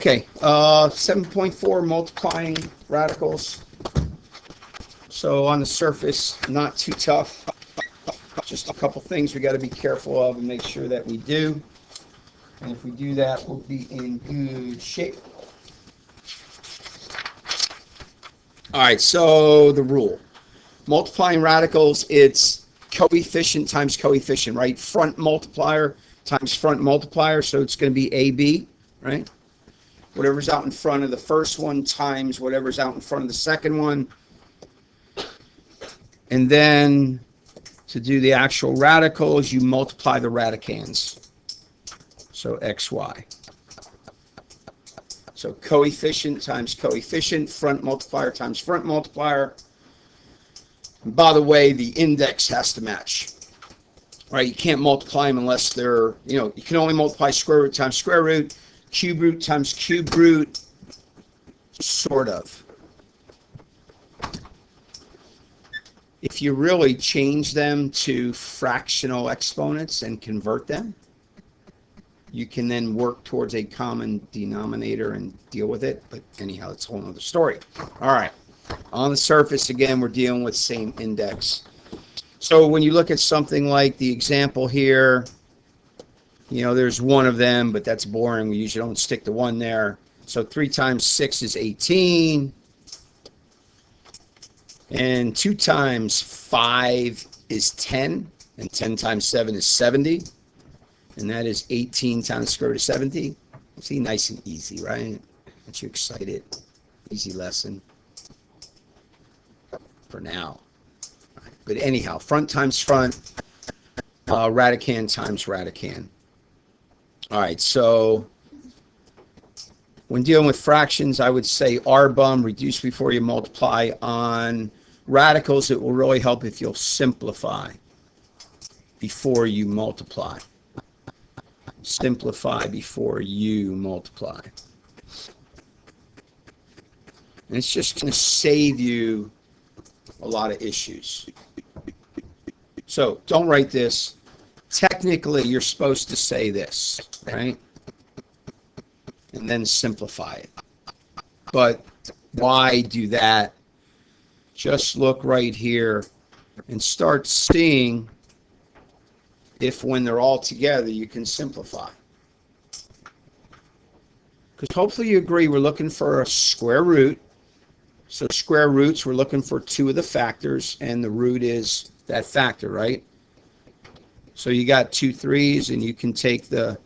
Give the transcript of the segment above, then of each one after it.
Okay, 7.4 multiplying radicals. So on the surface, not too tough. Just a couple things we got to be careful of and make sure that we do. And if we do that, we'll be in good shape. All right, so the rule. Multiplying radicals, it's coefficient times coefficient, right? Front multiplier times front multiplier, so it's going to be AB, right? Whatever's out in front of the first one times whatever's out in front of the second one. And then to do the actual radicals, you multiply the radicands. So XY. So coefficient times coefficient, front multiplier times front multiplier. And by the way, the index has to match. Right? You can't multiply them unless they're, you can only multiply square root times square root, cube root times cube root, sort of. If you really change them to fractional exponents and convert them, you can then work towards a common denominator and deal with it. But anyhow, it's a whole other story. All right. On the surface, again, we're dealing with same index. So when you look at something like the example here, there's one of them, but that's boring. We usually don't stick the one there. So 3 times 6 is 18. And 2 times 5 is 10. And 10 times 7 is 70. And that is 18 times the square root of 70. See, nice and easy, right? Aren't you excited? Easy lesson. For now. But anyhow, front times front, radicand times radicand. All right, so when dealing with fractions, I would say R-bum, reduce before you multiply. On radicals, it will really help if you'll simplify before you multiply. Simplify before you multiply. And it's just going to save you a lot of issues. So don't write this. Technically, you're supposed to say this, right? And then simplify it. But why do that? Just look right here and start seeing if when they're all together, you can simplify. Because hopefully you agree we're looking for a square root. So square roots, we're looking for 2 of the factors, and the root is that factor, right? So you got 2 3's, and you can take the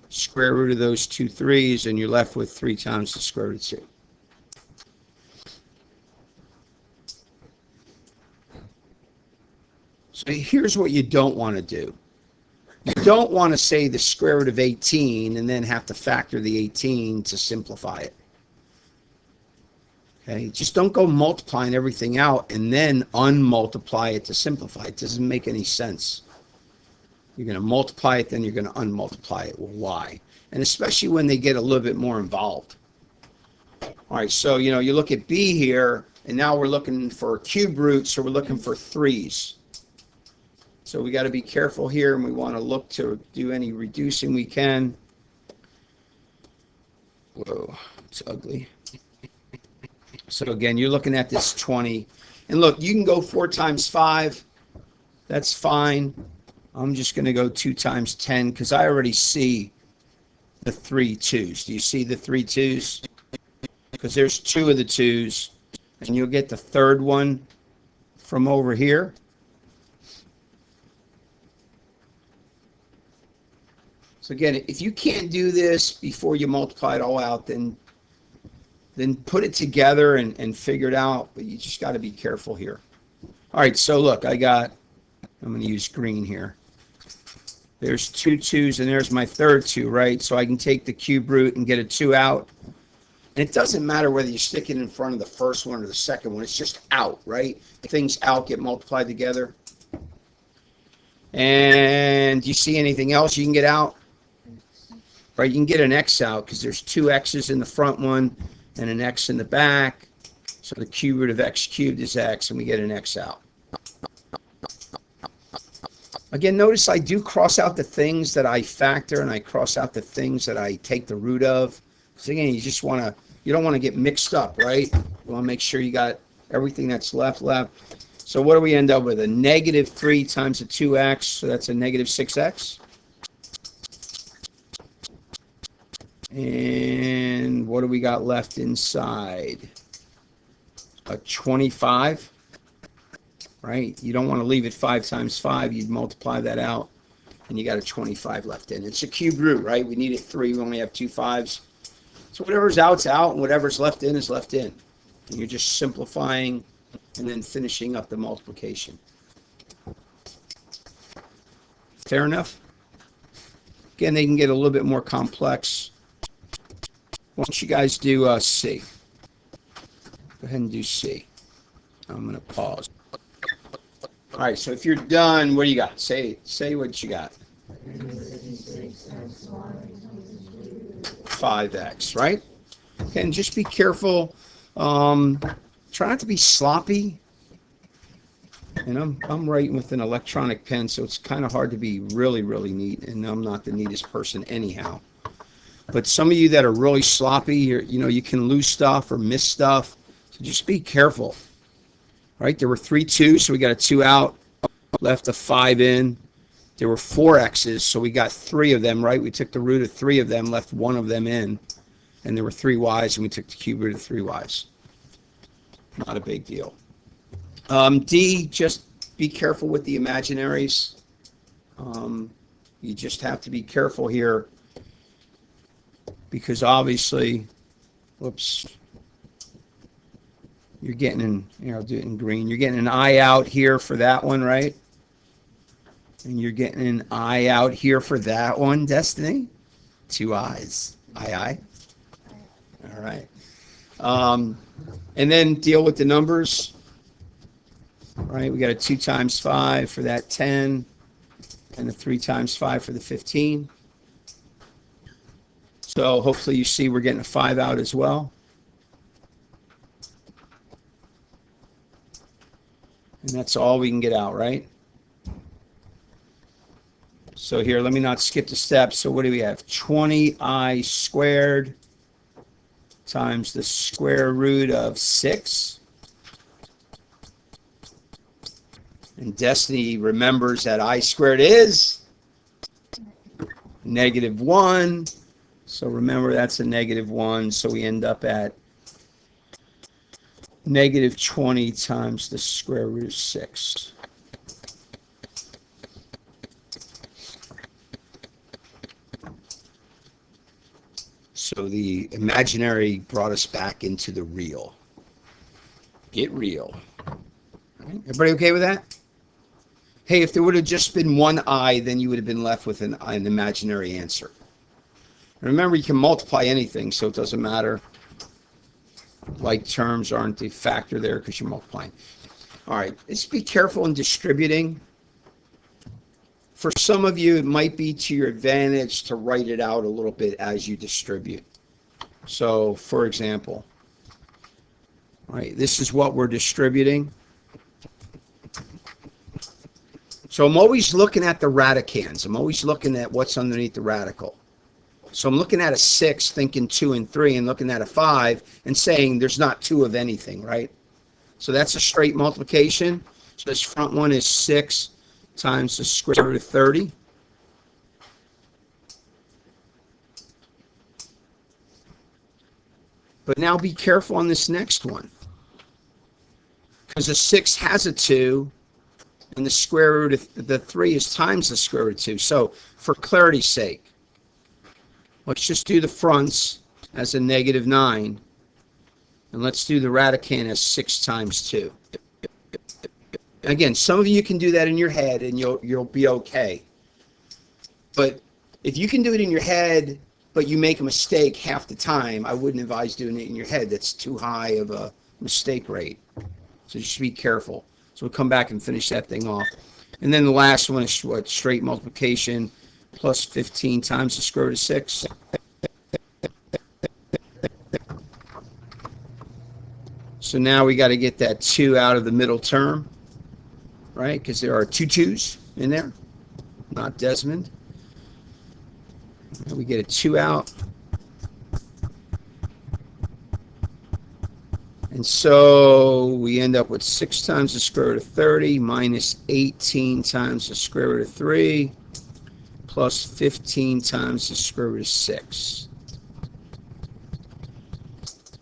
square root of those 2 3's, and you're left with 3 times the square root of 2. So here's what you don't want to do. You don't want to say the square root of 18 and then have to factor the 18 to simplify it. Okay, just don't go multiplying everything out and then unmultiply it to simplify. It doesn't make any sense. You're going to multiply it, then you're going to unmultiply it. Well, why? And especially when they get a little bit more involved. All right, so, you look at B here, and now we're looking for cube roots, so we're looking for 3's. So we got to be careful here, and we want to look to do any reducing we can. Whoa, it's ugly. So again, you're looking at this 20. And look, you can go 4 times 5. That's fine. I'm just going to go 2 times 10 because I already see the 3 2's. Do you see the 3 2's? Because there's 2 of the 2's. And you'll get the third one from over here. So again, if you can't do this before you multiply it all out, then put it together and figure it out, but you just got to be careful here. All right, so look, I'm going to use green here. There's 2 2's, and there's my third 2, right? So I can take the cube root and get a 2 out. And it doesn't matter whether you stick it in front of the first one or the second one. It's just out, right? Things out get multiplied together. And do you see anything else you can get out? Right, you can get an x out because there's 2 x's in the front one and an x in the back. So the cube root of x cubed is x, and we get an x out. Again, notice I do cross out the things that I factor and I cross out the things that I take the root of. So again, you don't want to get mixed up, right? You want to make sure you got everything that's left. So what do we end up with? A negative 3 times a 2x, so that's a negative 6x. And what do we got left inside? A 25. Right? You don't want to leave it 5 times 5. You'd multiply that out, and you got a 25 left in. It's a cube root, right? We needed 3. We only have 2 5s. So whatever's out's out, and whatever's left in is left in. And you're just simplifying and then finishing up the multiplication. Fair enough? Again, they can get a little bit more complex. Why don't you guys do C? Go ahead and do C. I'm going to pause. All right, so if you're done, what do you got? Say what you got. 5x, right? Okay, and just be careful. Try not to be sloppy. And I'm writing with an electronic pen, so it's kind of hard to be really, really neat. And I'm not the neatest person anyhow. But some of you that are really sloppy, you can lose stuff or miss stuff. So just be careful. Right? There were 3 2s, so we got a 2 out, left a 5 in. There were 4 x's, so we got 3 of them, right? We took the root of 3 of them, left 1 of them in. And there were 3 y's, and we took the cube root of 3 y's. Not a big deal. D, just be careful with the imaginaries. You just have to be careful here because obviously, whoops. You're getting I'll do it in green. You're getting an I out here for that one, right? And you're getting an I out here for that one, Destiny. 2 I's. I. All right. And then deal with the numbers. Right? We got a 2 times 5 for that 10, and a 3 times 5 for the 15. So hopefully you see we're getting a 5 out as well. And that's all we can get out, right? So here, let me not skip the steps. So what do we have? 20i squared times the square root of 6. And Destiny remembers that I squared is negative 1. So remember that's a negative 1. So we end up at negative 20 times the square root of 6. So the imaginary brought us back into the real. Get real. All right. Everybody okay with that? Hey, if there would have just been one I, then you would have been left with an imaginary answer. Remember, you can multiply anything, so it doesn't matter. Like terms aren't a factor there because you're multiplying. All right, just be careful in distributing. For some of you, it might be to your advantage to write it out a little bit as you distribute. So, for example, right, this is what we're distributing. So I'm always looking at the radicands. I'm always looking at what's underneath the radical. So I'm looking at a 6, thinking 2 and 3, and looking at a 5 and saying there's not 2 of anything, right? So that's a straight multiplication. So this front one is 6 times the square root of 30. But now be careful on this next one. Because a 6 has a 2, and the square root of the 3 is times the square root of 2. So for clarity's sake, let's just do the fronts as a negative 9. And let's do the radicand as 6 times 2. Again, some of you can do that in your head and you'll be okay. But if you can do it in your head, but you make a mistake half the time, I wouldn't advise doing it in your head. That's too high of a mistake rate. So just be careful. So we'll come back and finish that thing off. And then the last one is what? Straight multiplication plus 15 times the square root of 6. So now we got to get that 2 out of the middle term, right? Because there are 2 2's in there. not Desmond. We get a 2 out. And so we end up with 6 times the square root of 30 minus 18 times the square root of 3 plus 15 times the square root of 6.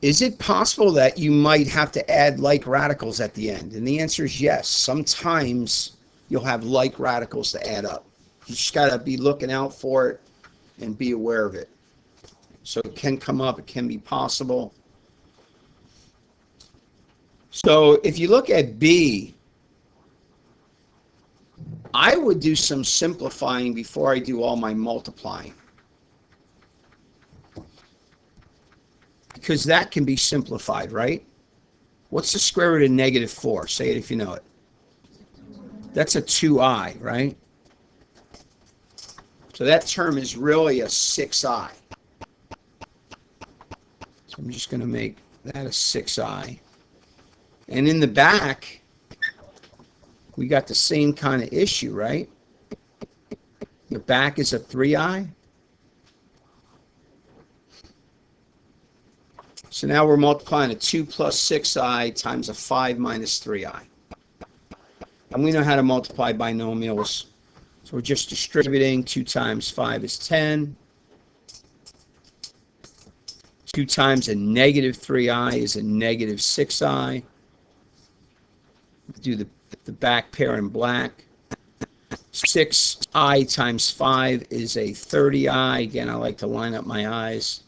Is it possible that you might have to add like radicals at the end? And the answer is yes. Sometimes you'll have like radicals to add up. You just got to be looking out for it and be aware of it. So it can come up, it can be possible. So if you look at B, I would do some simplifying before I do all my multiplying. Because that can be simplified, right? What's the square root of negative 4? Say it if you know it. That's a 2i, right? So that term is really a 6i. So I'm just going to make that a 6i. And in the back, we got the same kind of issue, right? The back is a 3i. So now we're multiplying a 2 plus 6i times a 5 minus 3i. And we know how to multiply binomials. So we're just distributing. 2 times 5 is 10. 2 times a negative 3i is a negative 6i. Do the back pair in black. 6i times 5 is a 30i. Again, I like to line up my eyes.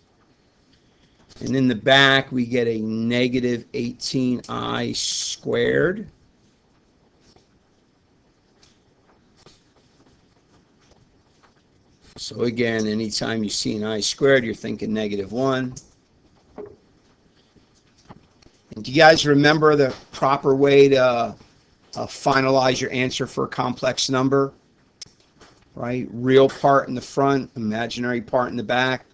And in the back, we get a negative 18i squared. So again, anytime you see an I squared, you're thinking negative 1. And do you guys remember the proper way to finalize your answer for a complex number? Right? Real part in the front, imaginary part in the back.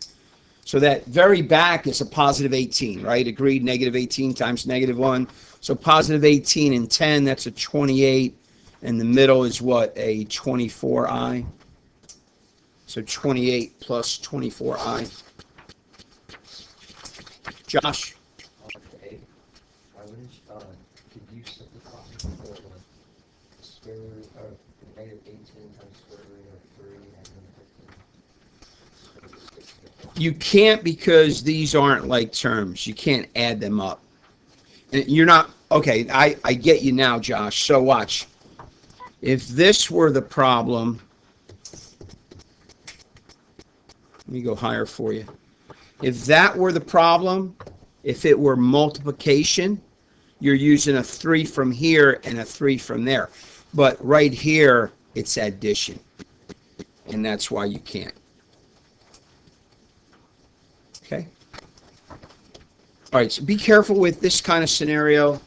So that very back is a positive 18, right? Agreed, negative 18 times negative 1. So positive 18 and 10, that's a 28. And the middle is what? A 24i. So 28 plus 24i. Josh? Okay. I would could you simplify the square root of negative 18 times square root of 3 and then 15? You can't, because these aren't like terms. You can't add them up. And you're not, okay, I get you now, Josh. So watch. If this were the problem, let me go higher for you. If that were the problem, if it were multiplication, you're using a 3 from here and a 3 from there. But right here, it's addition. And that's why you can't. Okay? All right, so be careful with this kind of scenario.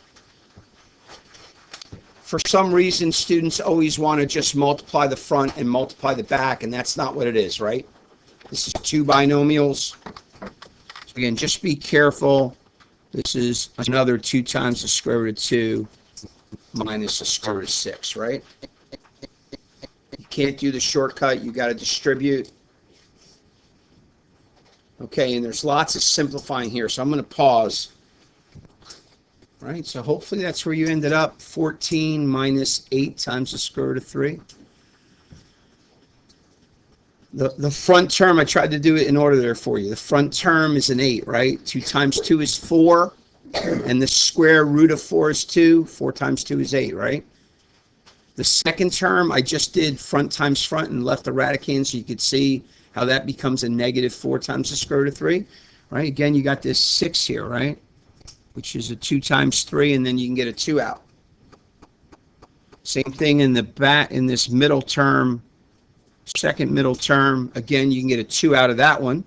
For some reason, students always want to just multiply the front and multiply the back, and that's not what it is, right? This is 2 binomials. So again, just be careful. This is another 2 times the square root of 2 minus the square root of 6, right? You can't do the shortcut. You got to distribute. Okay, and there's lots of simplifying here, so I'm going to pause. All right, so hopefully that's where you ended up. 14 minus 8 times the square root of 3. The front term, I tried to do it in order there for you. The front term is an 8, right? 2 times 2 is 4, and the square root of 4 is 2. 4 times 2 is 8, right? The second term, I just did front times front and left the radicand so you could see how that becomes a negative 4 times the square root of 3, right? Again, you got this 6 here, right? Which is a 2 times 3, and then you can get a 2 out. Same thing in the back, in this middle term, second middle term. Again, you can get a 2 out of that one.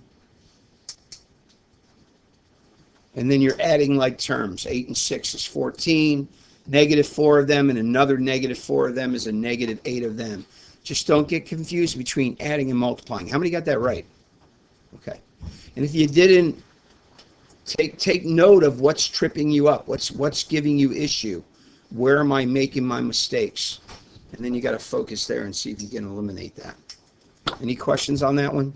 And then you're adding like terms. 8 and 6 is 14. Negative 4 of them and another negative 4 of them is a negative 8 of them. Just don't get confused between adding and multiplying. How many got that right? Okay. And if you didn't, take note of what's tripping you up, what's giving you issue. Where am I making my mistakes? And then you got to focus there and see if you can eliminate that. Any questions on that one?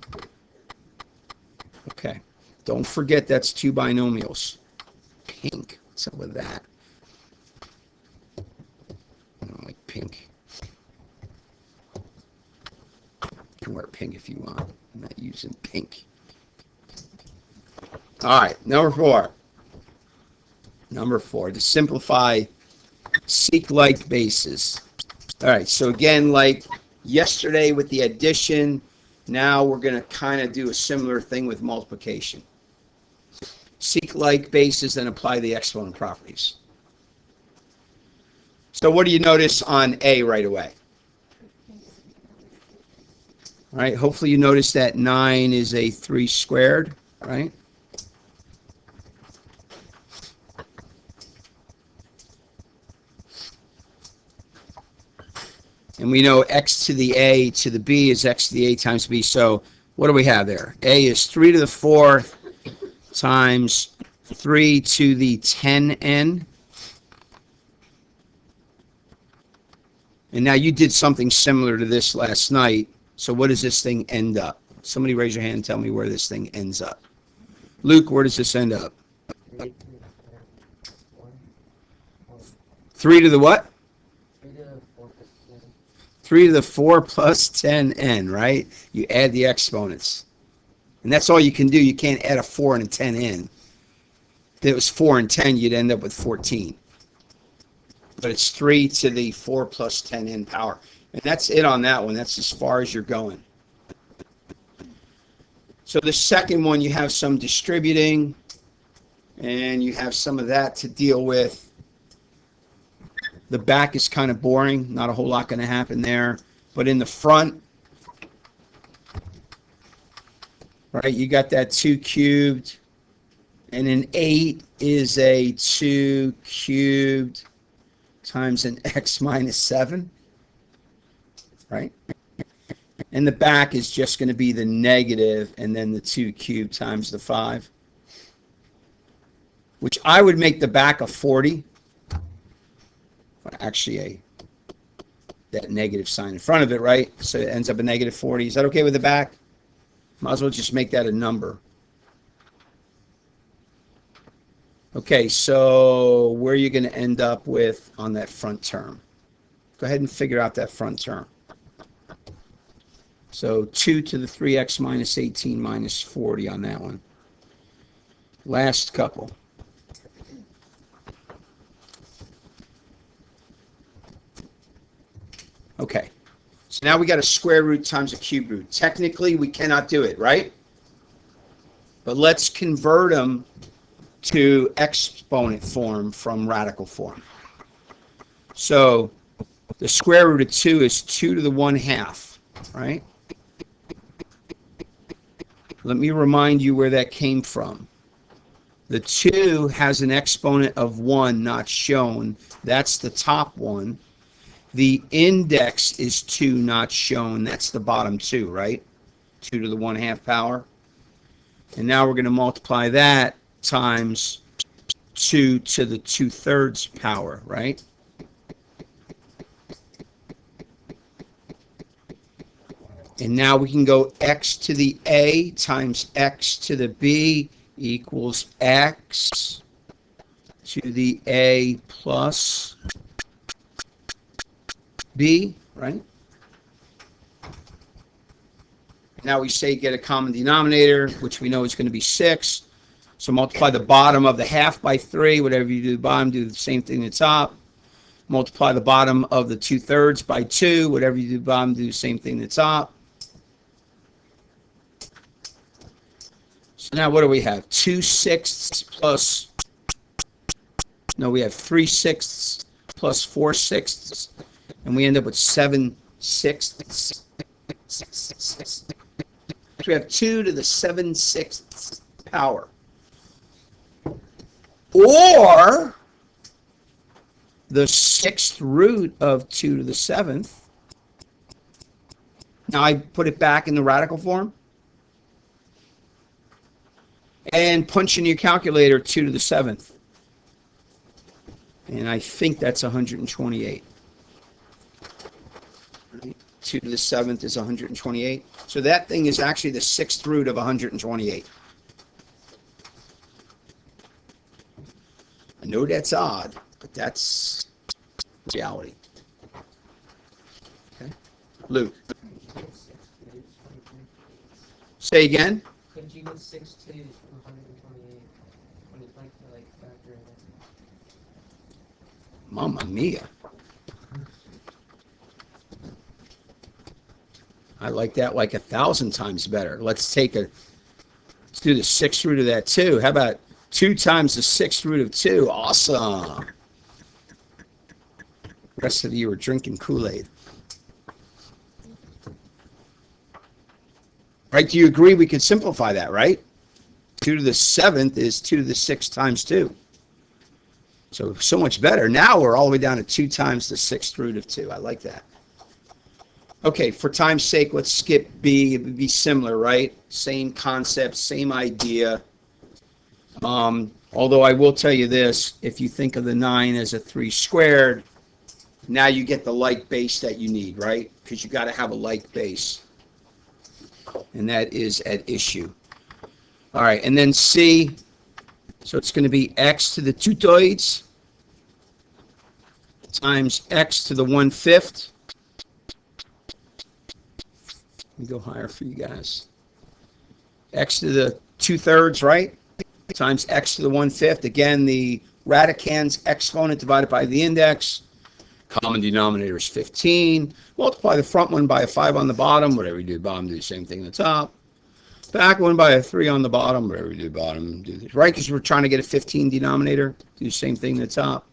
Okay. Don't forget that's two binomials. Pink. What's up with that? I don't like pink. You can wear pink if you want. I'm not using pink. All right, number 4. Number 4, to simplify, seek like bases. All right, so again, like yesterday with the addition, now we're going to kind of do a similar thing with multiplication. Seek like bases and apply the exponent properties. So what do you notice on A right away? All right, hopefully you notice that 9 is a 3 squared, right? And we know x to the a to the b is x to the a times b. So what do we have there? A is 3 to the 4th times 3 to the 10n. And now you did something similar to this last night. So what does this thing end up? Somebody raise your hand and tell me where this thing ends up. Luke, where does this end up? 3 to the what? 3 to the 4 plus 10n, right? You add the exponents. And that's all you can do. You can't add a 4 and a 10n. If it was 4 and 10, you'd end up with 14. But it's 3 to the 4 plus 10n power. And that's it on that one. That's as far as you're going. So the second one, you have some distributing, and you have some of that to deal with. The back is kind of boring. Not a whole lot going to happen there. But in the front, right, you got that 2 cubed. And an 8 is a 2 cubed times an x minus 7. Right? And the back is just going to be the negative and then the 2 cubed times the 5. Which I would make the back a 40. Actually, that negative sign in front of it, right? So it ends up a negative 40. Is that okay with the back? Might as well just make that a number. Okay, so where are you going to end up with on that front term? Go ahead and figure out that front term. So 2 to the 3x minus 18 minus 40 on that one. Last couple. Okay, so now we got a square root times a cube root. Technically, we cannot do it, right? But let's convert them to exponent form from radical form. So the square root of 2 is 2 to the 1/2, right? Let me remind you where that came from. The 2 has an exponent of 1 not shown. That's the top one. The index is 2 not shown. That's the bottom 2, right? 2 to the 1/2 power. And now we're going to multiply that times 2 to the 2/3 power, right? And now we can go x to the a times x to the b equals x to the a plus b, right? Now we say get a common denominator, which we know is going to be 6. So multiply the bottom of the half by 3. Whatever you do the bottom, do the same thing at the top. Multiply the bottom of the 2/3 by 2. Whatever you do the bottom, do the same thing at the top. So now what do we have? 2/6 plus, no, we have 3/6 plus 4/6. And we end up with 7/6. So we have 2 to the 7/6 power. Or the 6th root of 2 to the 7th. Now I put it back in the radical form. And punch in your calculator 2 to the 7th. And I think that's 128. 2 to the 7th is 128. So that thing is actually the 6th root of 128. I know that's odd, but that's reality. Okay. Luke. Say again? Could you get 6 to 128 when you'd like to factor in it? Mamma mia. I like that like 1,000 times better. Let's do the 6th root of that 2. How about 2 times the 6th root of 2? Awesome. The rest of you are drinking Kool-Aid. Right? Do you agree we could simplify that, right? 2 to the 7th is 2 to the 6th times 2. So much better. Now we're all the way down to 2 times the 6th root of 2. I like that. Okay, for time's sake, let's skip B. It would be similar, right? Same concept, same idea. Although I will tell you this, if you think of the 9 as a 3 squared, now you get the like base that you need, right? Because you got to have a like base. And that is at issue. All right, and then C, so it's going to be x to the 2 thirds times x to the 1/5. Let me go higher for you guys. X to the 2 thirds, right? Times x to the 1/5. Again, the radicand's exponent divided by the index. Common denominator is 15. Multiply the front one by a 5 on the bottom. Whatever you do bottom, do the same thing on the top. Back one by a 3 on the bottom. Whatever you do bottom, do this. Right? Because we're trying to get a 15 denominator. Do the same thing on the top.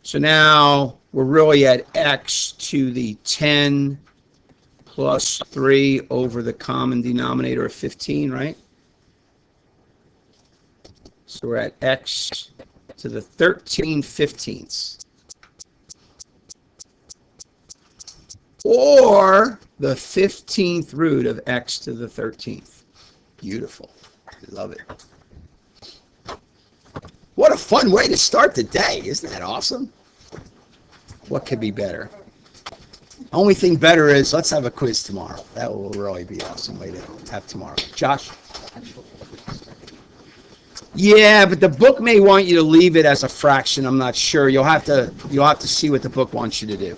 So now we're really at x to the 10 plus 3 over the common denominator of 15, right? So we're at x to the 13/15. Or the 15th root of x to the 13th. Beautiful. I love it. What a fun way to start the day. Isn't that awesome? What could be better? Only thing better is let's have a quiz tomorrow. That will really be an awesome way to have tomorrow. Josh? Yeah, but the book may want you to leave it as a fraction. I'm not sure. You'll have to see what the book wants you to do.